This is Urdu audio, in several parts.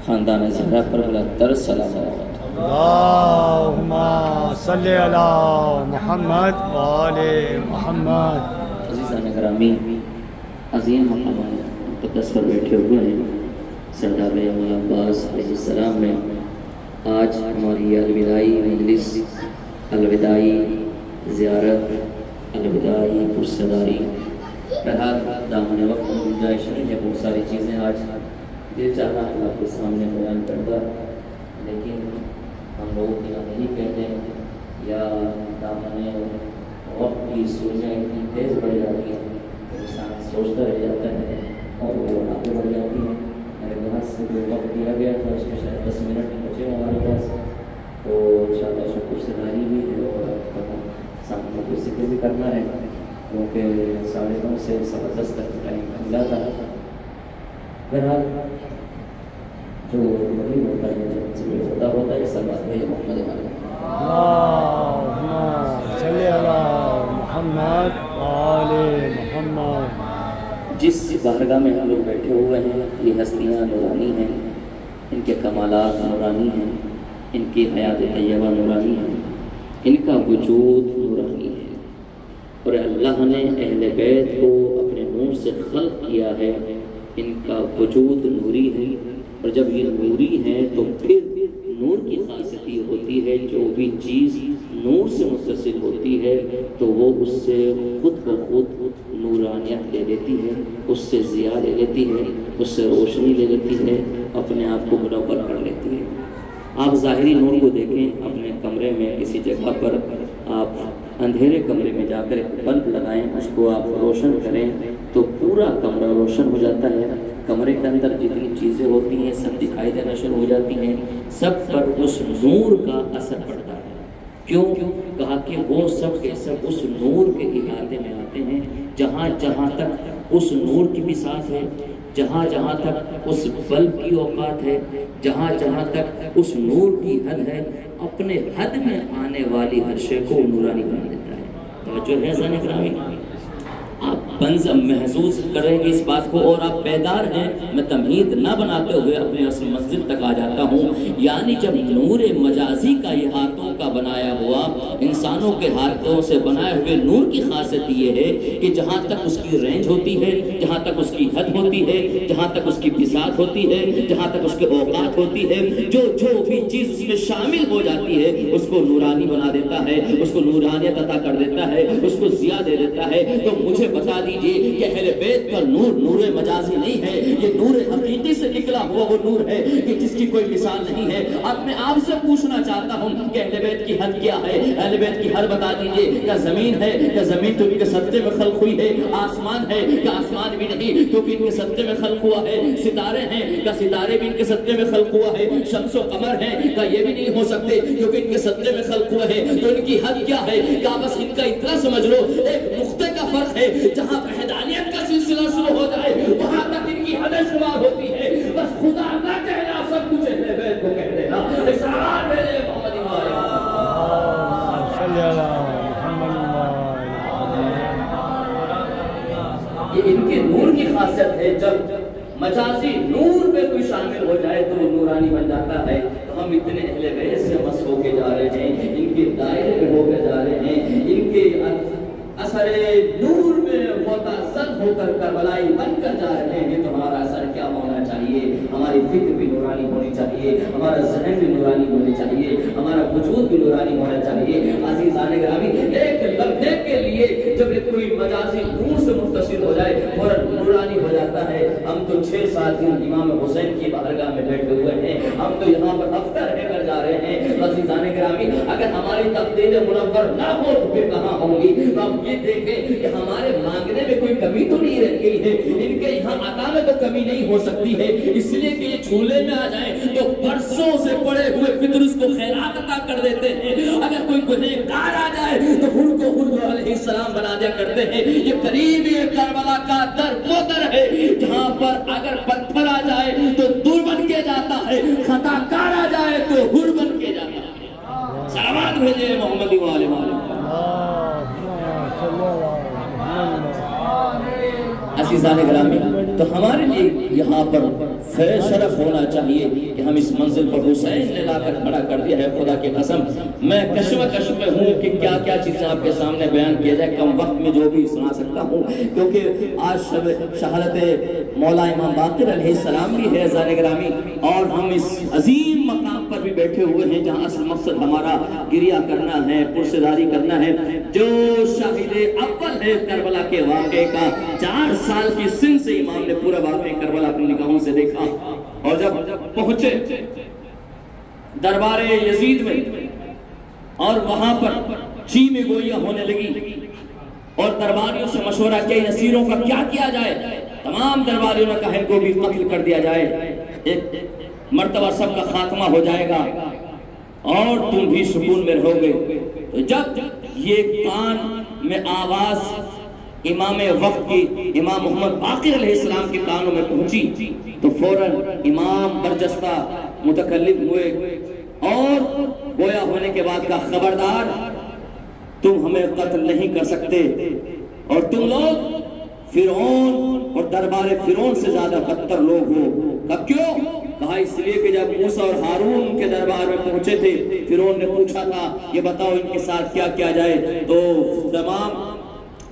خاندان زہرا پر بلندر سلامات۔ اللہم صلی علی محمد و آل محمد۔ عزیزان گرامی، عظیم مقام مقدس پر بیٹھے ہوئے ہیں سردار مولا عباس علیہ السلام میں آج ہماری الوداعی مجلس، الوداعی زیارت، الوداعی پرسداری، بہرحال دامن وقت میں گنجائش نہیں ہے، بہت ساری چیزیں آج دل چاہا آپ کے سامنے بیان کرتا، لیکن ہم لوگ یہی کہتے ہیں یا دامن وقت کی سوچیں اتنی تیز بڑھ جاتی ہے، انسان سوچتا رہ جاتا ہے اور وہ آگے بڑھ جاتی ہے۔ میرے پاس سے جو وقت دیا گیا تھا اس میں شاید 10 منٹ بچے ہمارے پاس، تو انشاءاللہ اس کو پرسداری بھی ہے اور سامنے کو ذکر بھی کرنا ہے، کیونکہ 9:30 سے 10:15 تک ٹائم ملا تھا۔ بہرحال جو وہی ہوتا ہے جب ذکر ہوتا ہوتا ہے، سب بات ہے محمد علیہ اللہم صلی علی محمد و آل محمد۔ جس بارگاہ میں ہم لوگ بیٹھے ہوئے ہیں یہ ہستیاں نورانی ہیں، ان کے کمالات نورانی ہیں، ان کی حیات طیبہ نورانی ہے، ان کا وجود نورانی ہے، اور اللہ نے اہل بیت کو اپنے نور سے خلق کیا ہے، ان کا وجود نوری ہے، اور جب یہ نوری ہے تو پھر نور کی خاصیت یہ ہوتی ہے جو بھی چیز نور سے متصل ہوتی ہے تو وہ اس سے خود بخود نورانیت لے لیتی ہے، اس سے ضیاء لے لیتی ہے، اس سے روشنی لے لیتی ہے، اپنے آپ کو منور کر لیتی ہے۔ آپ ظاہری نور کو دیکھیں اپنے کمرے میں، کسی جگہ پر آپ اندھیرے کمرے میں جا کر ایک بلب لگائیں، اس کو آپ روشن کریں تو پورا کمرہ روشن ہو جاتا ہے، کمرے کے اندر جتنی چیزیں ہوتی ہیں سب دکھائی دینا شروع ہو جاتی ہیں، سب پر اس نور کا اثر پڑتا ہے۔ کیوں؟ کہا کہ وہ سب کے سب اس نور کے احاطے میں آتے ہیں، جہاں جہاں تک اس نور کی بساط ہے، جہاں جہاں تک اس بلب کی اوقات ہے، جہاں جہاں تک اس نور کی حد ہے، اپنے حد میں آنے والی ہر شے کو نورانی بنا دیتا ہے۔ توجہ ہے عزیزان گرامی، آپ منظم محسوس کریں گے اس بات کو، اور آپ بیدار ہیں۔ میں تمہید نہ بناتے ہوئے اپنے اصل منزل تک آ جاتا ہوں، یعنی جب نور مجازی کا یہ ہاتھوں کا بنایا ہوا، انسانوں کے ہاتھوں سے بنائے ہوئے نور کی خاصیت یہ ہے کہ جہاں تک اس کی رینج ہوتی ہے، جہاں تک اس کی حد ہوتی ہے، جہاں تک اس کی بساط ہوتی ہے، جہاں تک اس کے اوقات ہوتی ہے، جو بھی چیز اس میں شامل ہو جاتی ہے اس کو نورانی بنا دیتا ہے، اس کو نورانیت عطا کر دیتا ہے، اس کو ضیاء دے دیتا ہے۔ تو مجھے بتا دیجئے کہ اہل بیت کا نور نور مجازی نہیں ہے، یہ نور حقیقی سے نکلا ہوا وہ نور ہے کہ جس کی کوئی مثال نہیں ہے۔ اب میں آپ سے پوچھنا چاہتا ہوں کہ اہل بیت کی حد کیا ہے؟ اہل بیت کی حد بتا دیجئے، کیا زمین ہے؟ کیا زمین تو ان کے صدقے میں خلق ہوئی ہے؟ آسمان ہے؟ کیا آسمان بھی نہیں کیونکہ ان کے صدقے میں خلق ہوا ہے؟ ستارے ہیں؟ کیا ستارے بھی ان کے صدقے میں خلق ہوا ہے؟ شمس و قمر ہیں؟ کیا یہ بھی نہیں ہو سکتے کیونکہ ان کے صدقے میں خلق ہوا ہے؟ تو ان کی حد کیا ہے؟ کیا بس ان کا اتنا سمجھ لو ایک نقطے کا فرق ہے، جہاں وحدانیت کا سلسلہ شروع ہو جائے وہاں تک ان کی حد شمار ہوتی ہے۔ بس خدا نہ کہنا، سب کچھ اہل بیت کو کہہ دینا۔ اسرار میرے محمد صلی اللہ یہ ان کے نور کی خاصیت ہے، جب مجازی نور میں کوئی شامل ہو جائے تو وہ نورانی بن جاتا ہے۔ تو ہم اتنے اہل بیت سے مس ہو کے جا رہے ہیں، ان کے دائرے میں ہو کے جا رہے ہیں، ان کے اثر نور میں متاثر ہو کر کربلائی بن کر جا رہے ہیں۔ تو ہمارا اثر کیا ہونا چاہیے؟ ہماری فکر بھی نورانی ہونی چاہیے، ہمارا ذہن بھی نورانی ہونی چاہیے، ہمارا وجود بھی نورانی ہونا چاہیے۔ عزیزان گرامی، ایک لمحے کے لیے جب کوئی مجازی نور سے متصل ہو جائے فوراً نورانی ہو جاتا ہے۔ ہم تو 6 سال دن امام حسین کی بارگاہ میں بیٹھے ہوئے ہیں، ہم تو یہاں پر ہفتہ رہ کر جا رہے ہیں۔ عزیزان گرامی، اگر ہماری تقدیر منور نہ ہو تو پھر کہاں ہوں گی؟ تو ہم یہ دیکھیں کہ ہمارے مانگنے میں کوئی کمی تو نہیں رہ گئی ہے، ان کے یہاں عطا میں تو کمی نہیں ہو سکتی ہے، اس لیے کہ یہ جھولے میں آ جائیں تو برسوں سے پڑے ہوئے فطر اس کو خیرات عطا کر دیتے ہیں۔ اگر کوئی گنہگار آ جائے تو ہر کو ہر علیہ السلام بنا دیا کرتے ہیں۔ یہ قریبی کربلا کا در وہ در ہے جہاں پر اگر پتھر آ جائے تو دور بن کے جاتا ہے، خطا کار آ جائے تو ہر بن کے جاتا ہے۔ سلامات بھیجے محمد و آل محمد۔ عزیزان گرامی، تو ہمارے لیے یہاں پر خیر شرف ہونا چاہیے کہ ہم اس منزل پر حسین نے لا کر کھڑا کر دیا ہے. خدا کی قسم میں کشمکش میں ہوں کہ کیا کیا چیزیں آپ کے سامنے بیان کیا جائے. کم وقت میں جو بھی سنا سکتا ہوں کیونکہ آج شہادت مولا امام باقر علیہ السلام بھی ہے عزیزان گرامی, اور ہم اس عظیم مقام پر بھی بیٹھے ہوئے ہیں جہاں اصل مقصد ہمارا گریہ کرنا ہے, پرسداری کرنا ہے. جو شاہد اول ہے کربلا کے واقعے کا, 4 سال کی سن سے امام نے پورا واقعہ کربلا اپنی نگاہوں سے دیکھا, اور جب پہنچے دربار یزید میں اور وہاں پر چیمیں گوئیاں ہونے لگی اور درباریوں سے مشورہ کیا ان اسیروں کا کیا کیا جائے. تمام درباریوں نے کہا ان کو بھی قتل کر دیا جائے, ایک مرتبہ سب کا خاتمہ ہو جائے گا اور تم بھی سکون میں رہو گے. تو جب یہ کان میں آواز امام وقت کی امام محمد باقر علیہ السلام کے کانوں میں پہنچی تو فوراً امام برجستہ متکلم ہوئے اور گویا ہونے کے بعد کا خبردار تم ہمیں قتل نہیں کر سکتے اور تم لوگ فرعون اور دربار فرعون سے زیادہ بدتر لوگ ہو. کب کیوں؟ کہا اس لیے کہ جب موسیٰ اور ہارون کے دربار میں پہنچے تھے فرعون نے پوچھا تھا یہ بتاؤ ان کے ساتھ کیا کیا جائے, تو تمام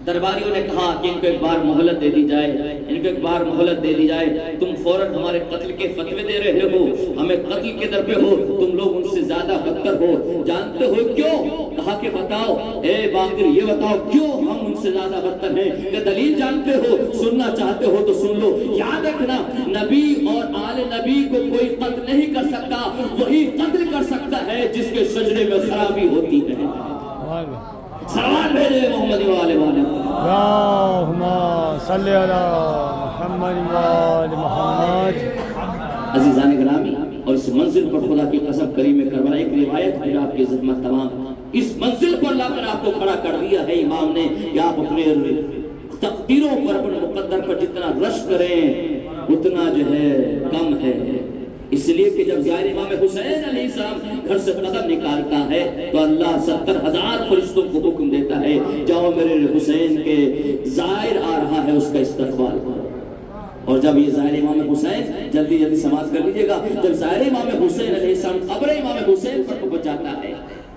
درباریوں نے کہا کہ ان کو ایک بار مہلت دے دی جائے, ان کو ایک بار مہلت دے دی جائے. تم فوراً ہمارے قتل کے فتوے دے رہے ہو, ہمیں قتل کے در پہ ہو, تم لوگ ان سے زیادہ بدتر ہو. جانتے ہو کیوں؟ کہا کہ بتاؤ اے باقر یہ بتاؤ کیوں ہم ان سے زیادہ بدتر ہیں. کہ دلیل جانتے ہو, سننا چاہتے ہو تو سن لو. یاد رکھنا نبی اور آل نبی کو کوئی قتل نہیں کر سکتا, وہی قتل کر سکتا ہے جس کے شجرے میں خرابی ہوتی ہے. سلام بھیجے محمد والے والے اللہم صلی علی محمد وآل محمد. عزیزان گرامی, اور اس منزل پر خدا کی قسم کریم کربلا ایک روایت ہے آپ کی زحمت تمام اس منزل پر لا کر آپ کو کھڑا کر دیا ہے امام نے کہ آپ اپنے تقدیروں پر اپنے مقدر پر جتنا رش کریں اتنا جو ہے کم ہے. اس لیے کہ جب ظاہر امام حسین علیہ السلام گھر سے قدم نکالتا ہے تو اللہ 70,000 فرشتوں کو حکم دیتا ہے جاؤ میرے حسین کے ظاہر آ رہا ہے اس کا استقبال کرو. اور جب یہ ظاہر امام حسین جلدی جلدی سماعت کر لیجئے گا, جب ظاہر امام حسین علیہ السلام قبر امام حسین پر پہنچ جاتا ہے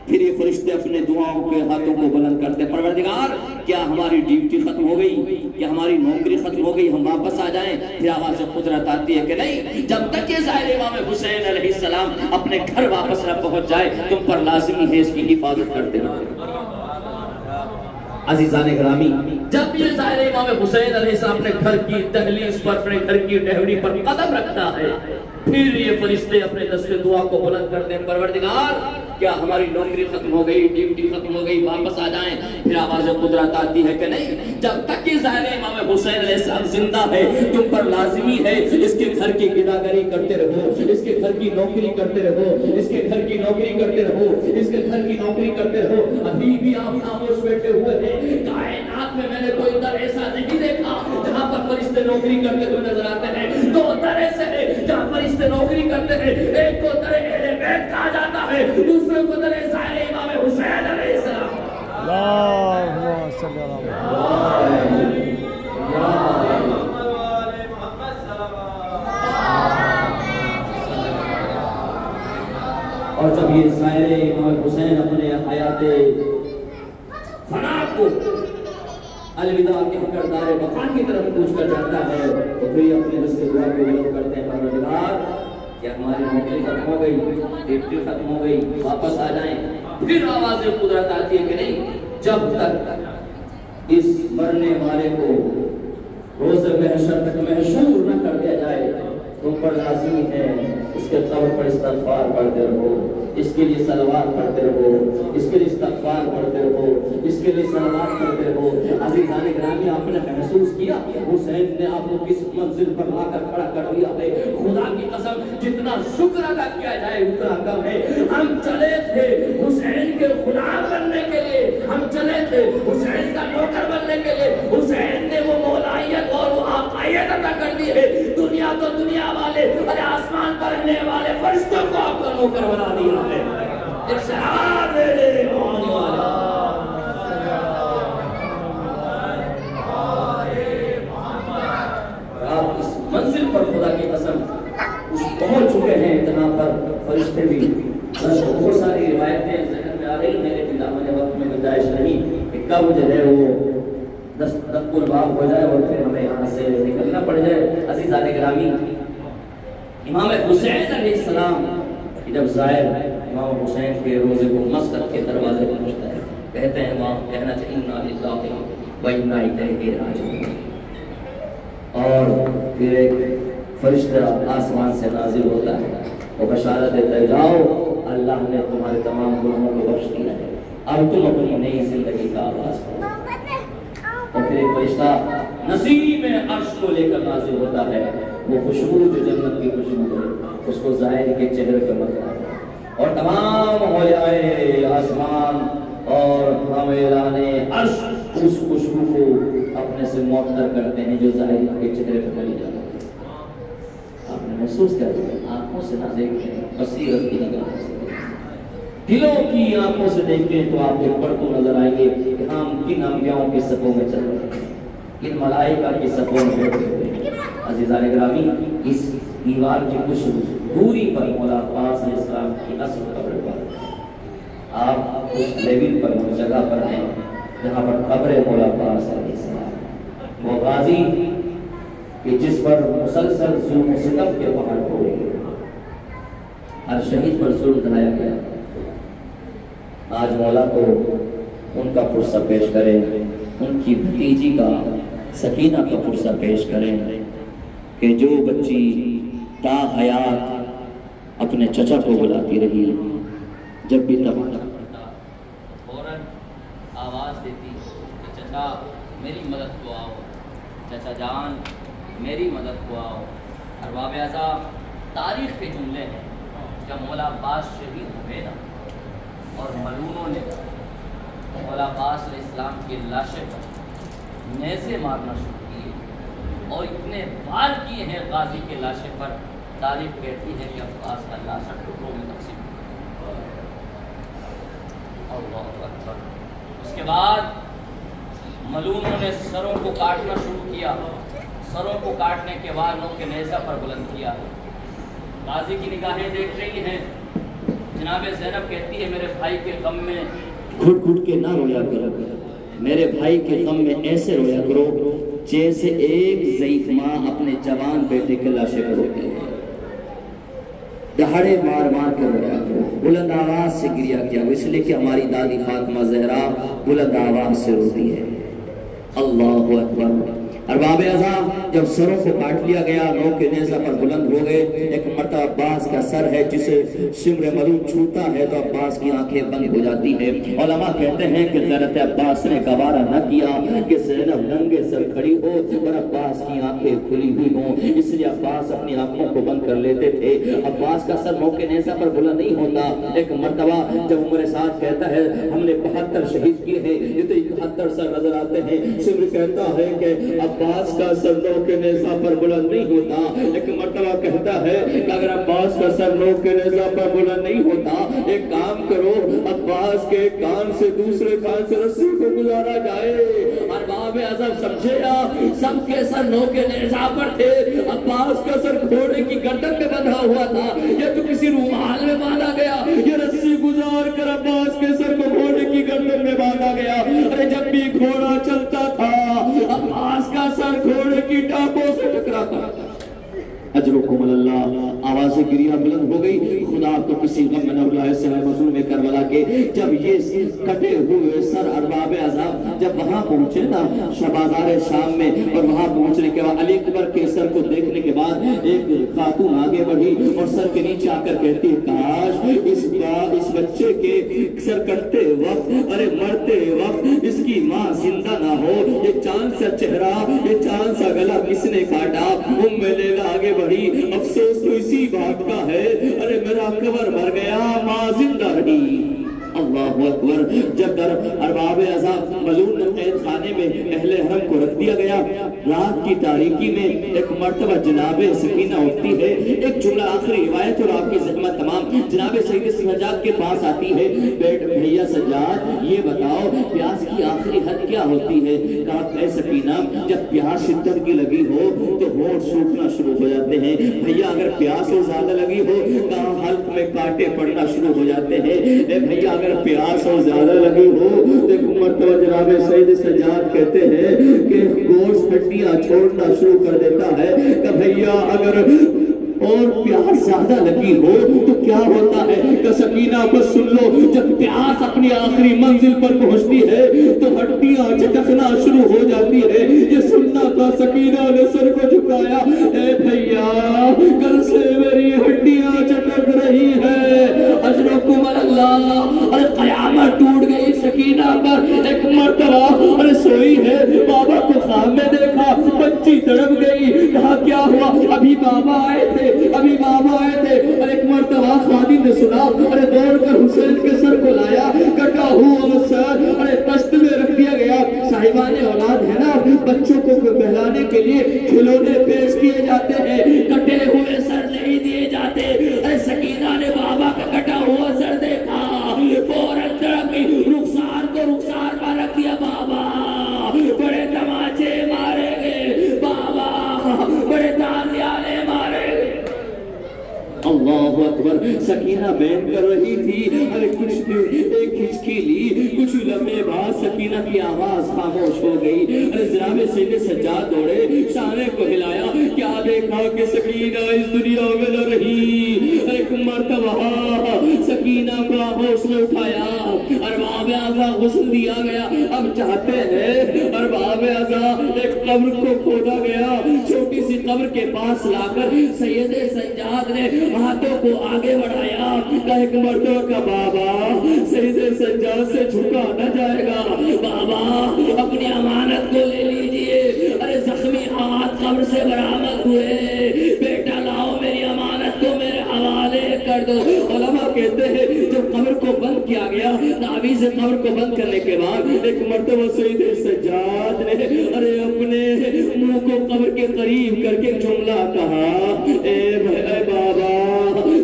پھر یہ فرشتے اپنے دعاؤں کے ہاتھوں کو بلند کرتے ہیں, پروردگار کیا ہماری ڈیوٹی ختم ہو گئی, کیا ہماری نوکری ختم ہو گئی, ہم واپس آ جائیں. پھر آواز قدرت آتی ہے کہ نہیں, جب تک یہ ظاہر امام حسین علیہ السلام اپنے گھر واپس نہ پہنچ جائے تم پر لازمی ہے اس کی حفاظت کرتے رہو. عزیزان گرامی, جب یہ ظاہر امام حسین علیہ السلام اپنے گھر کی دہلیز پر اپنے گھر کی ڈہوڑی پر قدم رکھتا ہے پھر یہ فرشتے اپنے دست دعا کو بلند کرتے ہیں, پروردگار کیا ہماری نوکری ختم ہو گئی, ڈیوٹی ختم ہو گئی, واپس آ جائیں. پھر آواز قدرت آتی ہے کہ نہیں, جب تک یہ ظاہر امام حسین علیہ السلام زندہ ہے تم پر لازمی ہے اس کے گھر کی گداگری کرتے رہو, اس کے گھر کی نوکری کرتے رہو, اس کے گھر کی نوکری کرتے رہو, اس کے گھر کی نوکری کرتے رہو. ابھی بھی آپ خاموش بیٹھے ہوئے ہیں, کائنات میں میں نے کوئی در ایسا نہیں دیکھا جہاں پر فرشتے نوکری کرتے ہوئے نظر آتے ہیں. 2 در ایسے ہیں جہاں فرشتے نوکری کرتے ہیں, ایک کو در اہل بیت کہا جاتا ہے, دوسرے کو در ظاہر امام حسین علیہ السلام. اللہم صلی علی اور جب یہ ظاہر امام حسین اپنے حیات فنا کو الوداع کے حقدار مکان کی طرف پوچھ کر جاتا ہے تو پھر اپنے رستے دعا کو بلند کرتے ہیں, پروردگار کیا ہماری نوکری ختم ہو گئی, ڈیوٹی ختم ہو گئی, واپس آ جائیں. پھر آواز قدرت آتی ہے کہ نہیں, جب تک اس مرنے والے کو روز محشر تک محشور نہ کر دیا جائے تم پر لازمی ہے اس کے قبر پر استغفار پڑھتے رہو, اس کے لیے صلوات پڑھتے رہو, اس کے لیے استغفار پڑھتے رہو, اس کے لیے صلوات پڑھتے رہو. عزیزان گرامی, آپ نے محسوس کیا حسین نے آپ کو کس منزل پر لا کر کھڑا کر دیا ہے. خدا کی قسم جتنا شکر ادا کیا جائے اتنا کم ہے. ہم چلے تھے حسین کے غلام بننے کے لیے, ہم چلے تھے حسین کا نوکر بننے کے لیے. حسین نے وہ مولائیت اور وہ آقائیت عطا کر دی ہے. دنیا تو دنیا والے اور آسمان پر رہنے والے فرشتوں کو آپ کا نوکر بنا دیا ہے. ارشاد میرے ہونے والا آپ اس بس بہت ساری روایتیں ذہن میں آ رہی ہیں لیکن دامن وقت میں گنجائش نہیں کہ کب جو ہے وہ دستک الباب ہو جائے اور پھر ہمیں یہاں سے نکلنا پڑ جائے۔ عزیزان گرامی، امام حسین علیہ السلام جب زائر امام حسین کے روزے کو مسجد کے دروازے پہنچتا ہے، کہتے ہیں وہاں کہنا چاہیے انا للہ و انا الیہ راجعون، اور پھر ایک فرشتہ آسمان سے نازل ہوتا ہے وہ بشارت دیتا ہے جاؤ اللہ نے تمہارے تمام گناہوں کو بخش دیا ہے، اب تم اپنی نئی زندگی کا آغاز کرو۔ اور پھر ایک فرشتہ نصیب عرش کو لے کر نازل ہوتا ہے، وہ خوشبو جو جنت کی خوشبو ہے اس کو ظاہر کے چہرے پر ملتا ہے، اور تمام اولیاء آسمان اور حاملان عرش اس خوشبو کو اپنے سے معطر کرتے ہیں جو ظاہر کے چہرے پر ملی جاتی ہے۔ آپ نے محسوس کیا ہے آنکھوں سے نہ دیکھیں، بصیرت کی نگاہ سے دلوں کی آنکھوں سے دیکھیں تو آپ ایک پڑھتے نظر آئیں گے کہ ہم کن انبیاؤں کے صفوں میں چل رہے ہیں، کن ملائکہ کے صفوں میں بیٹھے ہوئے ہیں۔ عزیزان گرامی، اس دیوار کی کچھ دوری پر مولا عباس علیہ السلام کی اصل قبر پر آپ اس لیول پر اس جگہ پر ہیں جہاں پر قبر مولا عباس علیہ السلام، وہ غازی کہ جس پر مسلسل ظلم و ستم کے پہاڑ ہو رہے ہیں، ہر شہید پر ظلم ڈھایا گیا، آج مولا کو ان کا پرسہ پیش کریں، ان کی بھتیجی کا سکینہ کا پرسہ پیش کریں کہ جو بچی تا حیات اپنے چچا کو بلاتی رہی، جب بھی فوراً آواز دیتی کہ چچا میری مدد کو آؤ، چچا جان میری مدد کو آؤ۔ ارباب اعزاز، تاریخ کے جملے ہیں، جب مولا عباس شہید ہوئے نا اور ملونوں نے مولا عباس علیہ السلام کی لاشیں پر نیزے مارنا شروع کیے اور اتنے وار کیے ہیں غازی کے لاشیں پر، تاریخ کہتی ہے کہ عباس کا لاشا ٹکڑوں میں تقسیم ہوا۔ اللہ اکبر۔ اس کے بعد ملونوں نے سروں کو کاٹنا شروع کیا، سروں کو کاٹنے کے بعد نوک کے نیزہ پر بلند کیا۔ غازی کی نگاہیں دیکھ رہی ہیں، جناب زینب کہتی ہے میرے بھائی کے غم میں گھٹ گھٹ کے نہ رویا کرو، میرے بھائی کے غم میں ایسے رویا کرو جیسے ایک ضعیف ماں اپنے جوان بیٹے کے لاشے کو روتی ہے، دہاڑے مار مار کے رویا کرو، بلند آواز سے گریا کیا، اس لیے کہ ہماری دادی فاطمہ زہرا بلند آواز سے روتی ہے۔ اللہ اکبر۔ ارباب اعزاز، جب سروں کو کاٹ لیا گیا، نوک کے نیزہ پر بلند ہو گئے، ایک مرتبہ عباس کا سر ہے جسے سمر ملون چھوتا ہے تو عباس کی آنکھیں بند ہو جاتی ہیں۔ علماء کہتے ہیں کہ حضرت عباس نے گوارا نہ کیا کہ زینب ننگے سر کھڑی ہو اور عباس کی آنکھیں کھلی ہوئی ہوں، اس لیے عباس اپنی آنکھوں کو بند کر لیتے تھے۔ عباس کا سر نوک کے نیزہ پر بلند نہیں ہوتا۔ ایک مرتبہ جب عمر سعد کہتا ہے ہم نے 72 شہید کیے ہیں، یہ تو 71 سر نظر آتے ہیں، سمر کہتا ہے کہ عباس کا سر نوک کے نیزہ پر بلند نہیں ہوتا۔ ایک مرتبہ کہتا ہے کہ اگر عباس کا سر نوک کے نیزہ پر بلند نہیں ہوتا، ایک کام کرو، عباس کے کان سے دوسرے کان سے رسی کو گزارا جائے۔ ارباب اعظم سمجھے سب کے سر نوک کے نیزہ پر تھے، عباس کا سر گھوڑے کی گردن میں بندھا ہوا تھا، یہ تو کسی رومال میں باندھا گیا، یہ رسی گزار کر عباس کے سر کو گھوڑے کی گردن میں باندھا گیا۔ ارے جب بھی گھوڑا چلتا تھا عباس کا سر گھوڑے کی ٹانپوں سے ٹکراتا تھا۔ اجرکم اللہ، آوازیں گریا بلند ہو گئی، خدا کو کسی غم میں نہ رلائے سوائے مظلوم کربلا کے۔ جب یہ کٹے ہوئے سر ارباب عذاب جب وہاں پہنچے نا بازار شام میں، اور وہاں پہنچنے کے بعد علی اکبر کے سر کو دیکھنے کے بعد ایک خاتون آگے بڑھی اور سر کے نیچے آ کر کہتی کاش اس بچے کے سر کٹتے وقت، ارے مرتے وقت اس کی ماں زندہ نہ ہو، یہ چاند سا چہرہ، یہ چاند سا گلا کس نے کاٹا؟ لیلا آگے بڑھی، افسوس تو اسی بات کا ہے، ارے میرا قبر مر گیا، ماں زندہ رہی۔ اللہ اکبر. جب در ارباب عذاب ملعون قید خانے میں اہل حرم کو رکھ دیا گیا, رات کی تاریکی میں ایک مرتبہ جناب سکینہ اٹھتی ہے. ایک جملہ آخری روایت اور آپ کی زحمت تمام جناب سید سجاد کے پاس آتی ہے. بیٹھ بھیا سجاد یہ بتاؤ پیاس کی آخری حد کیا ہوتی ہے؟ کہا اے سکینہ جب پیاس شدت کی لگی ہو تو ہونٹ سوکھنا شروع ہو جاتے ہیں. بھیا اگر پیاس اور زیادہ لگی ہو کہا حلق میں کانٹے پڑنا شروع ہو جاتے ہیں. اے بھیا اگر پیاس اور زیادہ لگی ہو تو ایک مرتبہ جناب سید سجاد کہتے ہیں کہ گوشت ہڈیاں چھوڑنا شروع کر دیتا ہے. کہ بھیا اگر اور پیاس زیادہ لگی ہو تو کیا ہوتا ہے؟ کہ سکینہ بس سن لو جب پیاس اپنی آخری منزل پر پہنچتی ہے تو ہڈیاں چٹکنا شروع ہو جاتی ہے. یہ سننا تھا. سکینہ نے سر کو جھکایا. اے بھیا کل سے میری ہڈیاں چٹک رہی ہے. اجرکم اللہ. اور قیامت ٹوٹ گئی سکینہ پر. ایک مرتبہ اور سوئی ہے, بابا کو خواب میں دیکھا, بچی تڑپ گئی. کہا کیا ہوا؟ ابھی بابا آئے تھے اور ایک مرتبہ خادم نے سنا اور دوڑ کر حسین کے سر کو لایا. کٹا ہوا سر اور تشت میں رکھ دیا گیا. صاحبان اولاد ہے نا, بچوں کو بہلانے کے لیے کھلونے پیش کیے جاتے ہیں, کٹے ہوئے سر نہیں دیے جاتے. اے سکینہ نے بابا کا کٹا ہوا سر دیکھا, فوراً تڑپ گئی. رخسار کو رخسار پر رکھ دیا. بابا بڑے تماچے مارے گئے, بابا بڑے تازیانے مارے گئے. اللہ اکبر. سکینہ بین کر رہی تھی. ارے کچھ ایک ہچکی لی. کچھ لمحے بعد سکینہ کی آواز خاموش ہو گئی. ارے جناب سید سجاد دوڑے, شانے کو ہلایا. کیا دیکھا کہ سکینہ اس دنیا میں نہ رہی. ایک مرتبہ سکینہ کو آغوش میں اٹھایا. ارباب اعضا غسل دیا گیا. اب چاہتے ہیں ارباب اعضا ایک قبر کو کھودا گیا. چھوٹی سی قبر کے پاس لا کر سید سجاد نے ہاتھوں کو آگے بڑھایا. ایک مرتبہ کا بابا سید سجاد سے جھکا نہ جائے گا. بابا اپنی امانت کو لے لیجئے. ارے زخمی ہاتھ قبر سے برآمد ہوئے. بیٹا لاؤ میری امانت کو میرے حوالے کر دو. علماء کہتے ہیں جب قبر کو بند کیا گیا, تعویذ قبر کو بند کرنے کے بعد ایک مرتبہ سید سجاد نے ارے اپنے منہ کو قبر کے قریب کر کے جملہ کہا. اے بابا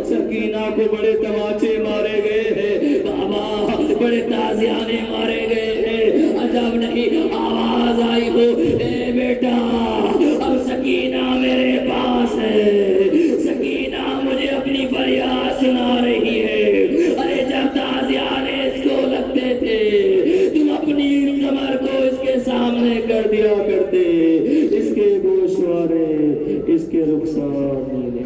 سکینہ کو بڑے تماچے مارے گئے ہیں. بابا بڑے تازیانے مارے گئے ہیں. عجب نہیں آواز آئی ہو. اے بیٹا اب سکینہ میرے پاس ہے. سکینہ مجھے اپنی فریاد سنا رہی ہے. ارے جب تازیانے اس کو لگتے تھے تم اپنی کمر کو اس کے سامنے کر دیا کرتے. اس کے گوشوارے, اس کے رخسار نیلے.